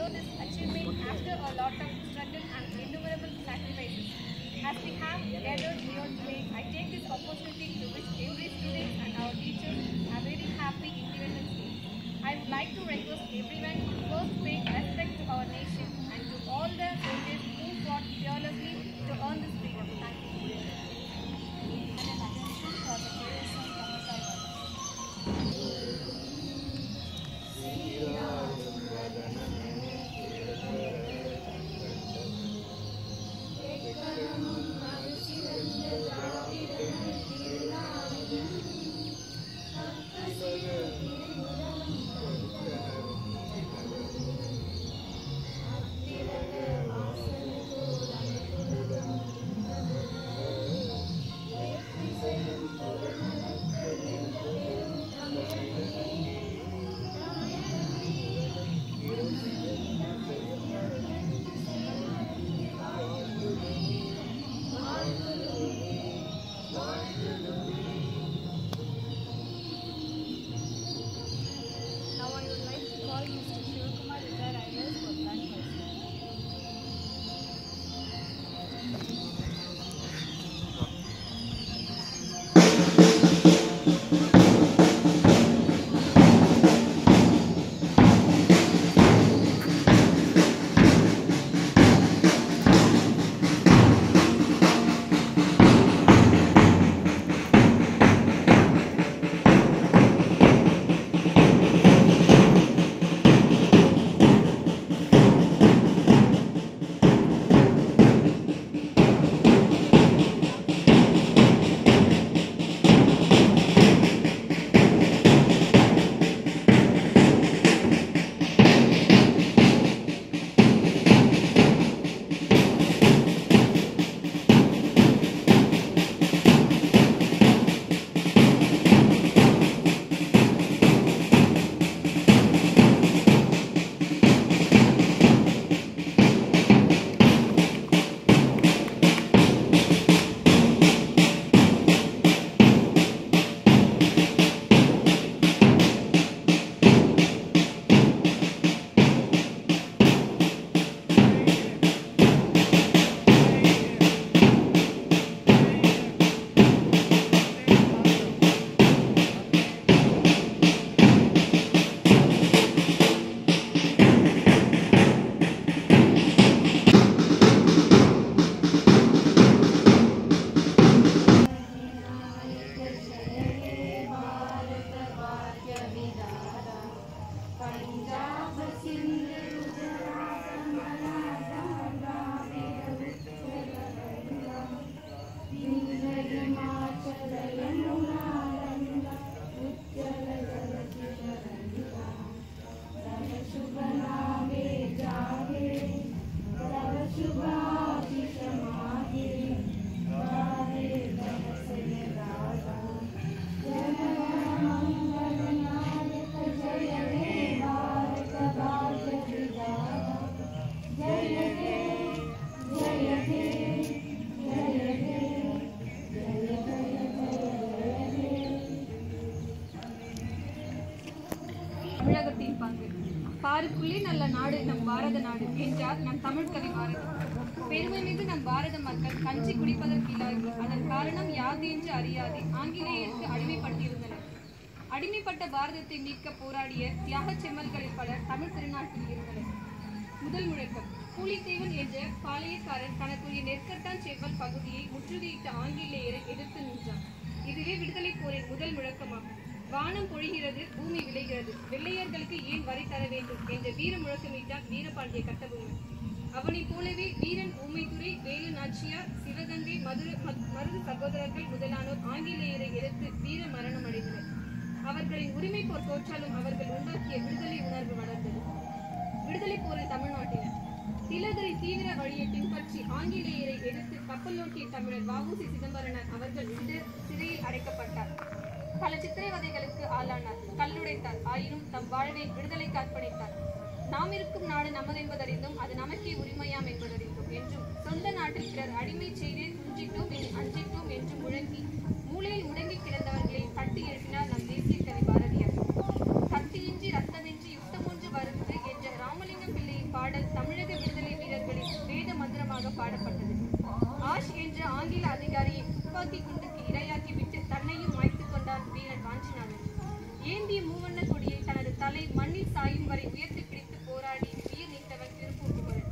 achieve this achievement after a lot of struggle and innumerable sacrifices. As we have gathered here today, I take this opportunity to wish every student and our teachers a very happy Independence Day. I would like to request everyone to first pay respect to our nation and to all the soldiers who fought fearlessly to earn this freedom. Thank you. And an attention for the prayers and தமிழகத்தின் பங்கு. பாருக்குள்ளே நல்ல நாடு நம் பாரத நாடு என்றார் நம் தமிழ் கவி பாரதி. பெருமை மிகு நம் பாரத மக்கள் கஞ்சி குடிப்பதற்கில்லாது அதன் காரணம் யாது என்று அறியாது ஆங்கிலேயருக்கு அடிமைப்பட்டிருந்தனர். அடிமைப்பட்ட பாரதத்தை மீட்க போராடிய தியாக செம்மல்களில் பலர் தமிழ் திருநாட்டில் இருந்தனர். முதல் முழக்கம். பூலித்தேவன் என்ற பாளையக்காரன் தனக்குரிய நெற்கட்டான் செவ்வல் பகுதியை முற்றுகையிட்ட ஆங்கிலேயரை எதிர்த்து நின்றார். இதுவே விடுதலை போரின் முதல் முழக்கமாகும். வானம் பொழிகிறது, பூமி விளைகிறது, வெள்ளையர்களுக்கு ஏன் வரி தர வேண்டும் என்ற வீர முழக்கமிட்டார் வீரபாண்டிய கட்டபொம்மன். அவனை போலவே வீரன் ஊமைத்துறை, வேலு நாச்சியார், சிவகங்கை, மருது சகோதரர்கள் முதலானோர் ஆங்கிலேயரை எதிர்த்து வீர மரணம் அடைந்தனர். அவர்களின் உரிமை போர் தோற்றாலும் அவர்கள் உண்டாக்கிய விடுதலை உணர்வு வளர்ந்தது. விடுதலை போரில் தமிழ்நாட்டினர் திலகரை தீவிர வழியை பின்பற்றி ஆங்கிலேயரை எதிர்த்து கப்பல் நோக்கிய தமிழர் வ.உ.சி. சிதம்பரனார் அவர்கள் சிறையில் அடைக்கப்பட்டார். பல சித்திரவதைகளுக்கு ஆளானார், கல்லுடைத்தார். ஆயினும் தம் வாழ்வை விடுதலைக்கு அர்ப்பணித்தார். நாம் இருக்கும் நாடு நமதென்பதறிந்தும் அது நமக்கே உரிமையாம் என்பதறிந்தும் என்றும் சொந்த நாட்டில் பிறர் அடிமை செய்தேன் துஞ்சிட்டோம் அஞ்சிட்டோம் என்று முழங்கி மூலையில் முடங்கி கிடந்தவர்களை தட்டி எழுப்பினார் நம் தேசிய கவி பாரதியார். கத்தியின்றி ரத்தமின்றி யுத்தமொன்று வருது என்ற ராமலிங்கம் பிள்ளையின் வரை உயர்த்தி பிடித்து போராடி உயிர் நீத்தவர் திருப்பூர் புகழ்.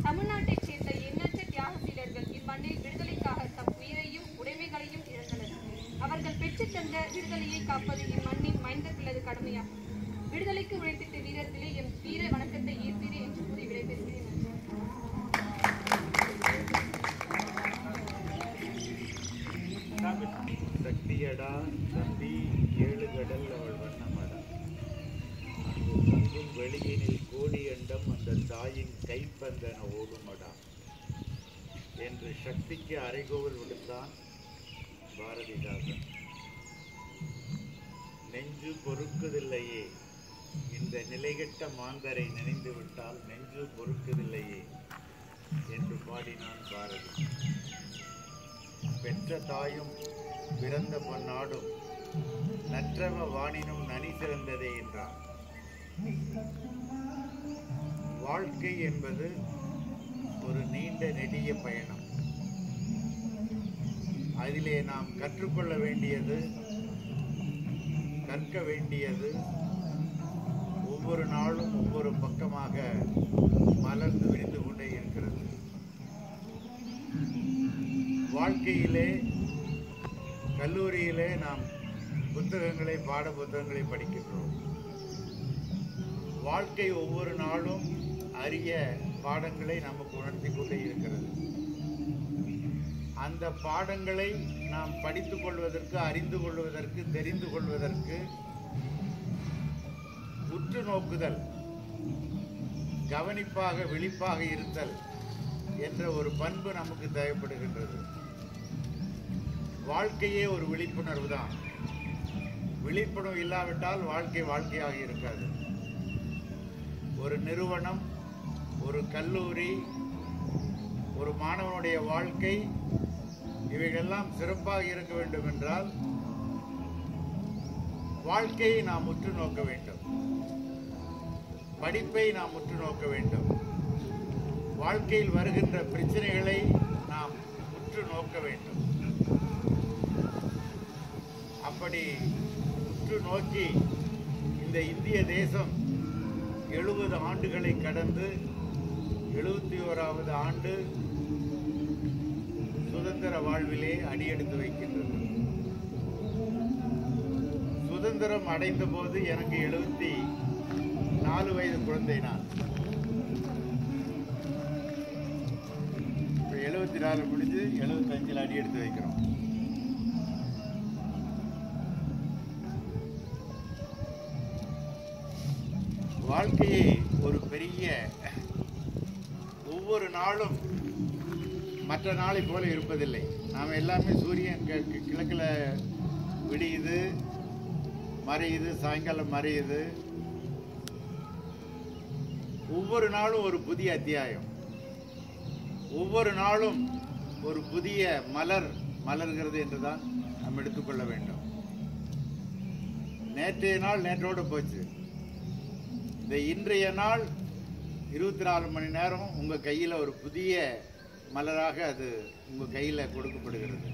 தமிழ்நாட்டைச் சேர்ந்த எண்ணற்ற தியாக சீலர்கள் இம்மண்ணில் விடுதலைக்காக தம் உயிரையும் உடைமைகளையும் இழந்தனர். அவர்கள் பெற்றுத் தந்த விடுதலையை காப்பது இம்மண்ணின் மைந்தர்களது கடமையாகும். விடுதலைக்கு உழைத்திட்ட வீரர்களே, எம் வீர வணக்கத்தை ஏற்பீரே என்று கூறி விடைபெறுகிறேன். சக்தியடா தம்பி ஏழு கடல் அவள் வண்ணமடா, அங்கு தங்கும் வெளியினில் கோடி அண்டம் அந்த தாயின் கைப்பந்தன ஓடுமடா என்று சக்திக்கு அறைகோவல் விடுத்தான் பாரதிதாசன். நெஞ்சு பொறுக்குதில்லையே, இந்த நிலைகெட்ட மாந்தரை நினைந்து விட்டால் நெஞ்சு பொறுக்குதில்லையே என்று பாடினான் பாரதி. பெற்ற தாயும் பிறந்த பொன்னாடும் நற்றவ வாணினும் நனி சிறந்ததே என்றார். வாழ்க்கை என்பது ஒரு நீண்ட நெடிய பயணம். அதிலே நாம் கற்றுக்கொள்ள வேண்டியது, கற்க வேண்டியது ஒவ்வொரு நாளும் ஒவ்வொரு பக்கமாக மலர்ந்து விரிந்து கொண்டே இருக்கிறது. வாழ்க்கையிலே, கல்லூரியிலே நாம் புத்தகங்களை, பாட புத்தகங்களை படிக்கின்றோம். வாழ்க்கை ஒவ்வொரு நாளும் அரிய பாடங்களை நமக்கு உணர்த்தி கொண்டே இருக்கிறது. அந்த பாடங்களை நாம் படித்துக் கொள்வதற்கு, அறிந்து கொள்வதற்கு, தெரிந்து கொள்வதற்கு உற்று நோக்குதல், கவனிப்பாக விழிப்பாக இருத்தல் என்ற ஒரு பண்பு நமக்கு தேவைப்படுகின்றது. வாழ்க்கையே ஒரு விழிப்புணர்வு தான். விழிப்புணர்வு இல்லாவிட்டால் வாழ்க்கை வாழ்க்கையாக இருக்காது. ஒரு நிறுவனம், ஒரு கல்லூரி, ஒரு மாணவனுடைய வாழ்க்கை, இவைகளெல்லாம் சிறப்பாக இருக்க வேண்டும் என்றால் வாழ்க்கையை நாம் உற்று நோக்க வேண்டும், படிப்பை நாம் உற்று நோக்க வேண்டும், வாழ்க்கையில் வருகின்ற பிரச்சனைகளை நாம் உற்று நோக்க வேண்டும். அப்படி உற்று நோக்கி இந்த இந்திய தேசம் 70 ஆண்டுகளை கடந்து 71வது ஆண்டு சுதந்திர வாழ்விலே அடியெடுத்து வைக்கின்றது. சுதந்திரம் அடைந்த போது எனக்கு 74 வயது குழந்தை. நான் 74 முடிஞ்சு 75 அடி எடுத்து வைக்கிறோம். வாழ்க்கையே ஒரு பெரிய, ஒவ்வொரு நாளும் மற்ற நாளை போல இருப்பதில்லை. நாம் எல்லாமே சூரியன் கிழக்கில் விடியுது, மறையுது, சாயங்காலம் மறையுது. ஒவ்வொரு நாளும் ஒரு புதிய அத்தியாயம், ஒவ்வொரு நாளும் ஒரு புதிய மலர் மலர்கிறது என்றுதான் நாம் எடுத்துக்கொள்ள வேண்டும். நேற்றைய நாள் நேற்றோடு போச்சு. இந்த இன்றைய நாள் 24 மணி நேரம் உங்கள் கையில் ஒரு புதிய மலராக அது உங்கள் கையில் கொடுக்கப்படுகிறது.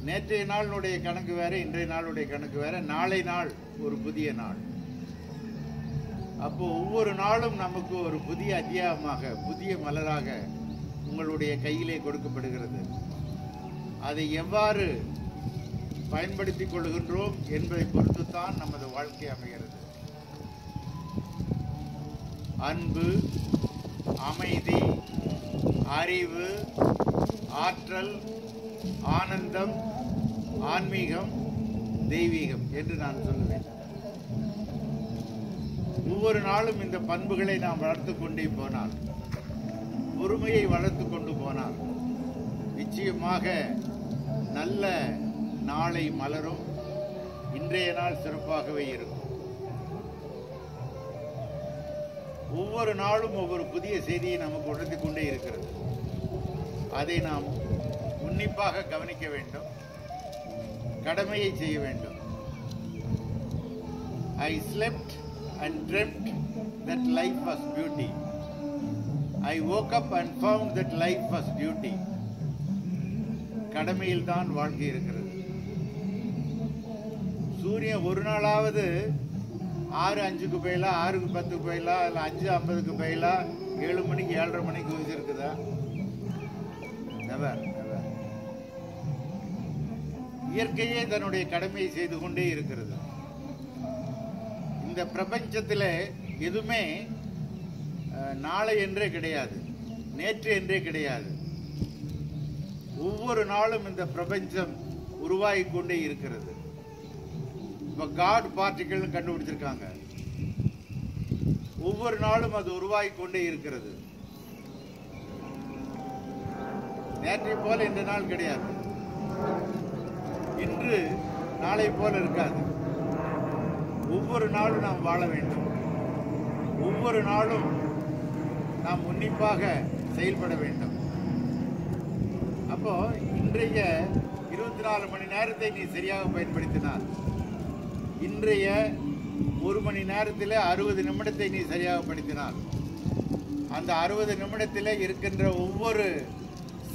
நேற்றைய நாளுடைய கணக்கு வேற, இன்றைய நாளுடைய கணக்கு வேற, நாளை நாள் ஒரு புதிய நாள். அப்போ ஒவ்வொரு நாளும் நமக்கு ஒரு புதிய அத்தியாயமாக, புதிய மலராக உங்களுடைய கையிலே கொடுக்கப்படுகிறது. அதை எவ்வாறு பயன்படுத்திக் கொள்கின்றோம் என்பதை பொறுத்துத்தான் நமது வாழ்க்கை அமைகிறது. அன்பு, அமைதி, அறிவு, ஆற்றல், ஆனந்தம், ஆன்மீகம், தெய்வீகம் என்று நான் சொல்லுவேன். ஒவ்வொரு நாளும் இந்த பண்புகளை நாம் வளர்த்து கொண்டே போனால், பொறுமையை வளர்த்து கொண்டு போனால் நிச்சயமாக நல்ல நாளை மலரும். இன்றைய நாள் சிறப்பாகவே இருக்கும். ஒவ்வொரு நாளும் ஒவ்வொரு புதிய செய்தியை நமக்கு உணர்த்தி கொண்டே இருக்கிறது. அதை நாம் உன்னிப்பாக கவனிக்க வேண்டும், கடமையை செய்ய வேண்டும். I slept and dreamt that life was beauty. I woke up and found that life was duty. கடமையில் தான் வாழ்க்கை இருக்கிறது. சூரியன் ஒரு நாளாவது 6:05க்கு போயிலா, 6:10க்கு போயிலா, இல்லை 5:50க்கு போயிலா, 7 மணிக்கு 7:30 மணிக்கு வச்சிருக்குதா? Never never. இயற்கையே தன்னுடைய கடமையை செய்து கொண்டே இருக்கிறது. இந்த பிரபஞ்சத்தில் எதுவுமே நாளை என்றே கிடையாது, நேற்று என்றே கிடையாது. ஒவ்வொரு நாளும் இந்த பிரபஞ்சம் உருவாகி கொண்டே இருக்கிறது. இப்போ காட் பார்ட்டிகள் கண்டுபிடிச்சிருக்காங்க. ஒவ்வொரு நாளும் அது உருவாகி கொண்டே இருக்கிறது. நேற்றை போல இந்த நாள் கிடையாது, இன்று நாளை போல இருக்காது. ஒவ்வொரு நாளும் நாம் வாழ வேண்டும். ஒவ்வொரு நாளும் நாம் உன்னிப்பாக செயல்பட வேண்டும். அப்போ இன்றைய 24 மணி நேரத்தை நீ சரியாக பயன்படுத்தினால், இன்றைய 1 மணி நேரத்தில் 60 நிமிடத்தை நீ சரியாக படுத்தினால், அந்த 60 நிமிடத்தில் இருக்கின்ற ஒவ்வொரு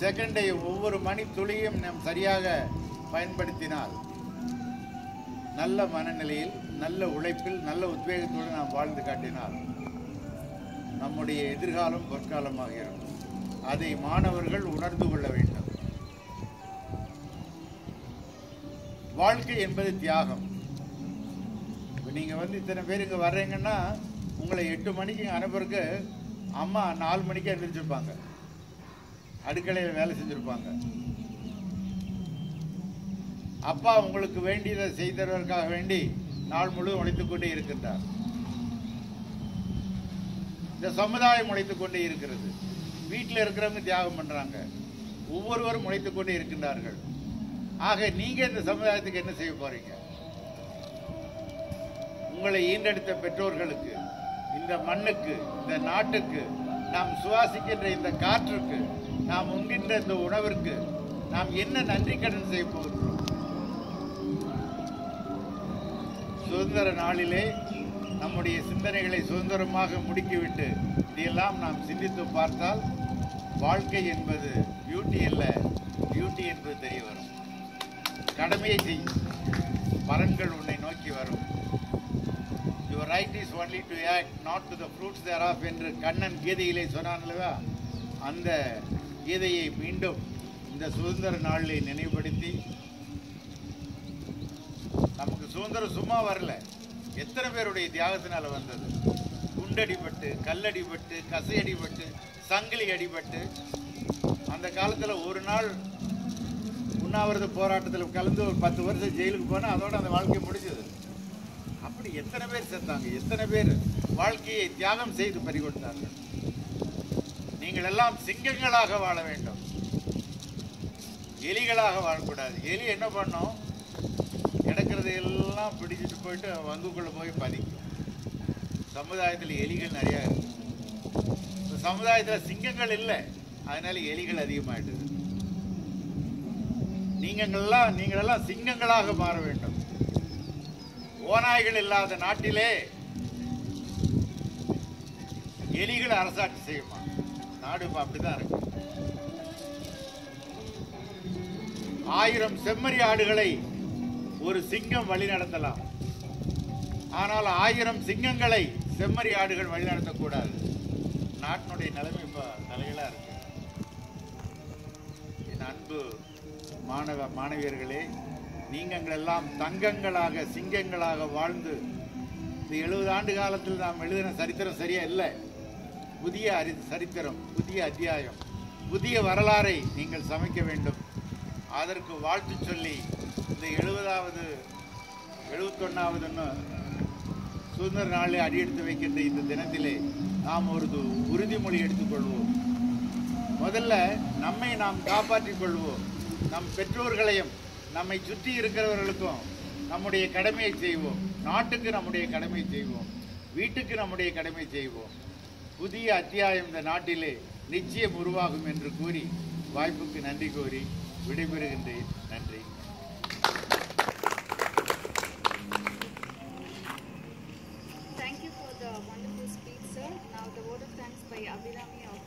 செகண்டையும் ஒவ்வொரு மணி துளியும் நாம் சரியாக பயன்படுத்தினால், நல்ல மனநிலையில், நல்ல உழைப்பில், நல்ல உத்வேகத்தோடு நாம் வாழ்ந்து காட்டினால் நம்முடைய எதிர்காலம் பொற்காலமாக இருக்கும். அதை மாணவர்கள் உணர்ந்து கொள்ள வேண்டும். வாழ்க்கை என்பது தியாகம். இப்போ நீங்கள் இத்தனை பேர் இங்கே வர்றீங்கன்னா, உங்களை 8 மணிக்கு அனுப்புறதுக்கு அம்மா 4 மணிக்கு எழுந்திரிச்சிருப்பாங்க, அடுக்கலையில் வேலை செஞ்சுருப்பாங்க. அப்பா உங்களுக்கு வேண்டியதை செய்தவதற்காக வேண்டி நாள் முழுவதும் உழைத்துக் கொண்டே இருக்கின்றார். இந்த சமுதாயம் உழைத்துக் கொண்டே இருக்கிறது. வீட்டில் இருக்கிறவங்க தியாகம் பண்றாங்க, ஒவ்வொருவரும் உழைத்துக் கொண்டே இருக்கின்றார்கள். ஆக நீங்க இந்த சமுதாயத்துக்கு என்ன செய்ய போறீங்க? உங்களை ஈண்டெடுத்த பெற்றோர்களுக்கு, இந்த மண்ணுக்கு, இந்த நாட்டுக்கு, நாம் சுவாசிக்கின்ற இந்த காற்றுக்கு, நாம் உண்கின்ற இந்த உணவிற்கு நாம் என்ன நன்றி கடன் செய்ய போகிறோம்? சுதந்திர நாளிலே நம்முடைய சிந்தனைகளை சுதந்திரமாக முடுக்கிவிட்டு இதையெல்லாம் நாம் சிந்தித்து பார்த்தால், வாழ்க்கை என்பது பியூட்டி அல்ல, டியூட்டி என்பது தெரிய வரும். கடமையை செய்யும், பலன்கள் உன்னை நோக்கி வரும். Your right is only to act, not to the fruits thereof என்று கண்ணன் கீதையிலே சொன்னான்லவா, அந்த கீதையை மீண்டும் இந்த சுதந்திர நாளிலே நினைவுபடுத்தி, நமக்கு சுதந்திரம் சும்மா வரல, எத்தனை பேருடைய தியாகத்தினால வந்தது. குண்டடிபட்டு, கல்லடிபட்டு, கசையடிபட்டு, சங்கிலி அடிபட்டு, அந்த காலத்தில் ஒரு நாள் உண்ணாவிரத போராட்டத்தில் கலந்து ஒரு 10 வருஷம் ஜெயிலுக்கு போனால் அதோட அந்த வாழ்க்கை முடிஞ்சது. அப்படி எத்தனை பேர் செத்தாங்க, எத்தனை பேர் வாழ்க்கையை தியாகம் செய்து பறிகொடுத்தார்கள். நீங்கள் எல்லாம் சிங்கங்களாக வாழ வேண்டும், எலிகளாக வாழக்கூடாது. எலி என்ன பண்ணோம்? கிடக்கிறது எல்லாம் பிடிச்சிட்டு போயிட்டு வங்குக்குள்ளே போய் பதிக்கும். சமுதாயத்தில் எலிகள் நிறையா இருக்கு. சமுதாயத்தில் சிங்கங்கள் இல்லை, அதனால எலிகள் அதிகமாயிடுது. நீங்களெல்லாம் சிங்கங்களாக மாற வேண்டும். ஓநாய்கள் இல்லாத நாட்டிலே எலிகள் அரசாட்சி செய்யுமா? நாடு அப்படிதான் இருக்கு. 1000 செம்மறி ஆடுகளை ஒரு சிங்கம் வழி நடத்தலாம், ஆனால் 1000 சிங்கங்களை செம்மறி ஆடுகள் வழி நடத்தக்கூடாது. நாட்டினுடைய நிலைமை இப்போ தலைகளா இருக்கு. என் அன்பு மாணவியர்களே, நீங்கள் எல்லாம் தங்கங்களாக, சிங்கங்களாக வாழ்ந்து இந்த 70 ஆண்டு காலத்தில் நாம் எழுதின சரித்திரம் சரியா இல்லை. புதிய சரித்திரம், புதிய அத்தியாயம், புதிய வரலாறை நீங்கள் சமைக்க வேண்டும். அதற்கு வாழ்த்து சொல்லி இந்த 71வது சுதந்திர நாளில் அடியெடுத்து வைக்கின்ற இந்த தினத்திலே நாம் ஒரு உறுதிமொழி எடுத்துக்கொள்வோம். முதல்ல நம்மை நாம் காப்பாற்றிக் கொள்வோம். நம் பெற்றோர்களையும் நம்மை சுற்றி இருக்கிறவர்களுக்கும் நம்முடைய கடமையை செய்வோம். நாட்டுக்கு நம்முடைய கடமை செய்வோம், வீட்டுக்கு நம்முடைய கடமை செய்வோம். புதிய அத்தியாயம் இந்த நாட்டிலே நிச்சயம் உருவாகும் என்று கூறி வாய்ப்புக்கு நன்றி கூறி விடைபெறுகின்றேன். நன்றி. Thank you for the wonderful speech, sir. Now the word of thanks by Abhirami of